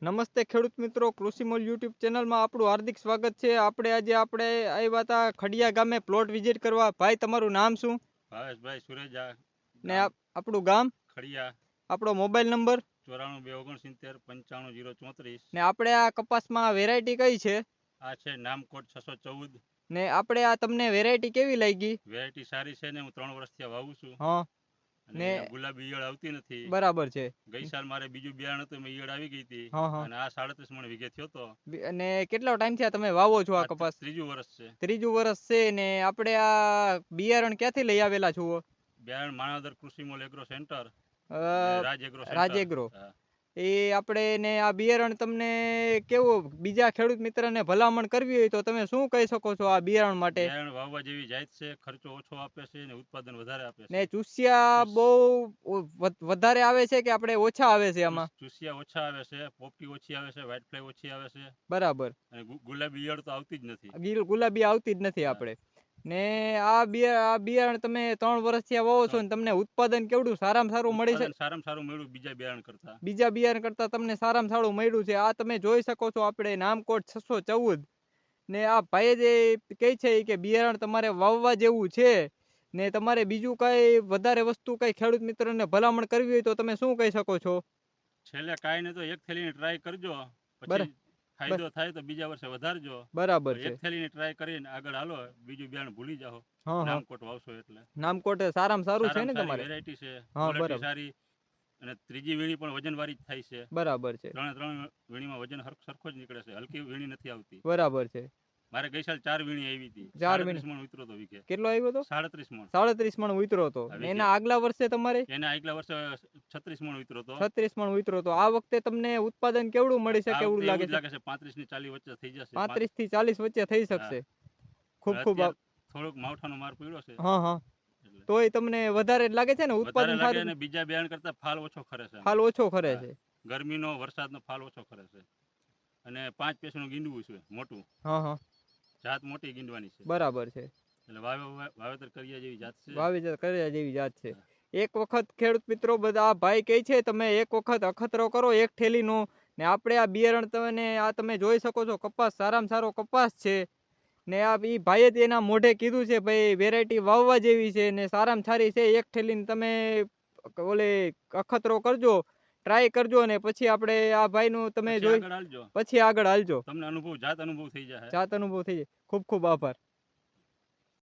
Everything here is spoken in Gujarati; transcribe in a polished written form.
નમસ્તે ખેડૂત મિત્રો, કૃષિમોલ યુટ્યુબ ચેનલમાં આપણું હાર્દિક સ્વાગત છે. આજે આવ્યા હતા ખડિયા ગામે પ્લોટ વિઝિટ કરવા. ભાઈ, તમારું નામ શું? ભાવેશભાઈ સુરેજા, ને આપણું ગામ? ખડિયા. આપણો મોબાઈલ નંબર? 94 269 95 034. ને આપણે આ કપાસમાં વેરાયટી કઈ છે? આ છે નામકોટ 614. ને આપણે આ તમને વેરાયટી કેવી લાગી? વેરાયટી સારી છે ને, હું 3 વર્ષથી વાવું છું. હા. અને ગુલાબી ઈયળ આવતી નથી. બરાબર છે. ગઈ સાલ મારે બીજું બિયારણ હતું, ઈયળ આવી ગઈ હતી. અને આ 37 મણ વીઘે થયો તો. અને કેટલો ટાઈમ થયા તમે વાવો છો આ કપાસ? ત્રીજું વર્ષ છે. ત્રીજું વર્ષ છે. ને આપણે આ બિયારણ ક્યાંથી લઈ આવેલા છો? બિયારણ માણાવદર કૃષિમોલ એગ્રો સેન્ટર, રાજ એગ્રો. એ આપણે ને આ બિયારણ તમને કેવું, બીજા ખેડૂત મિત્રને ભલામણ કરવી હોય તો તમે શું કહી શકો છો આ બિયારણ માટે? બિયારણ વાવવા જેવી જાત છે, ખર્ચો ઓછો આપે છે અને ઉત્પાદન વધારે આપે છે. ને ચૂસિયા બહુ વધારે આવે છે કે આપણે ઓછા આવે છે આમાં? ચૂસિયા ઓછા આવે છે, પોપટી ઓછી આવે છે, વ્હાઇટ ફ્લાય ઓછી આવે છે. બરાબર. અને ગુલાબી ઈયળ તો આવતી જ નથી. ગુલાબી આવતી જ નથી આપણે. ને આ બિયારણ તમે 3 વર્ષથી વાવો છો ને તમને ઉત્પાદન કેવડું સારામાં સારું મળે છે? સારામાં સારું મળ્યું બીજા બિયારણ કરતા તમને સારામાં સારું મળ્યું છે. આ તમે જોઈ શકો છો, આપણે નામકોટ 614. ને આ ભાઈ જે કહે છે કે બિયારણ તમારે વાવવા જેવું છે. ને તમારે બીજું કઈ વધારે વસ્તુ કઈ ખેડૂત મિત્રોને ભલામણ કરવી હોય તો તમે શું કહી શકો છો? છેલ્લે કાંઈ નહીં તો એક થેલીની ટ્રાય કરજો, પછી ફાયદો થાય તો બીજા વર્ષે વધારજો. બરાબર છે. એક થેલીની ટ્રાય કરીને આગળ હાલો, બીજું બિયારણ ભૂલી જાઓ. નામકોટ વાવશો એટલે. નામકોટ સારામાં સારું છે ને તમારે? વેરાયટી છે, ક્વોલિટી સારી. અને ત્રીજી વીણી પણ વજનવાળી જ થાય છે. બરાબર છે. ત્રણ વીણીમાં વજન સરખો જ નીકળે છે, હલકી વીણી નથી આવતી. બરાબર છે. મારે ગઈ સાલ 4 વીણી આવી હતી. 37 મણ ઉતરો તો વીઘે. કેટલો આવ્યો તો? 37 મણ. 37 મણ ઉતરો તો. એના આગલા વર્ષે તમારે? એના આગલા વર્ષે 36 મણ ઉતરો તો. 36 મણ ઉતરો તો. આ વખતે તમને ઉત્પાદન કેવડું મળી શકે એવું લાગે છે? 35 ની 40 વચ્ચે થઈ જશે. 35 થી 40 વચ્ચે થઈ શકશે. ખૂબ થોડોક માવઠાનો માર પડ્યો છે. તોય તમને વધારે લાગે છે ને ઉત્પાદન સારું? અને બીજા બિયારણ કરતા ફાલ ઓછો ખરે છે. ફાલ ઓછો ખરે છે. ગરમીનો વરસાદનો ફાલ ઓછો ખરે છે. અને 5 પેસનું ગીંડવું છે મોટું. જાત મોટી ગીંડવાની છે. બરાબર છે. એટલે વાવેતર કર્યા જેવી જાત છે. વાવેતર કર્યા જેવી જાત છે. એક વખત ખેડૂત મિત્રો બધા ભાઈ કહે છે તમે એક વખત અખતરો કરો એક થેલીનો. ને આપણે આ બિયારણ તમે જોઈ શકો છો, કપાસ સારામાં સારો કપાસ છે. ને આ ભાઈએ એના મોઢે કીધું છે ભાઈ વેરાયટી વાવવા જેવી છે ને સારામાં સારી છે. એક થેલીને તમે અખતરો કરજો, ટ્રાય કરજો ને પછી આપણે આ ભાઈનું તમે જોઈ પછી આગળ હાલજો. તમને જાત અનુભવ થઈ જાય. ખૂબ ખૂબ આભાર.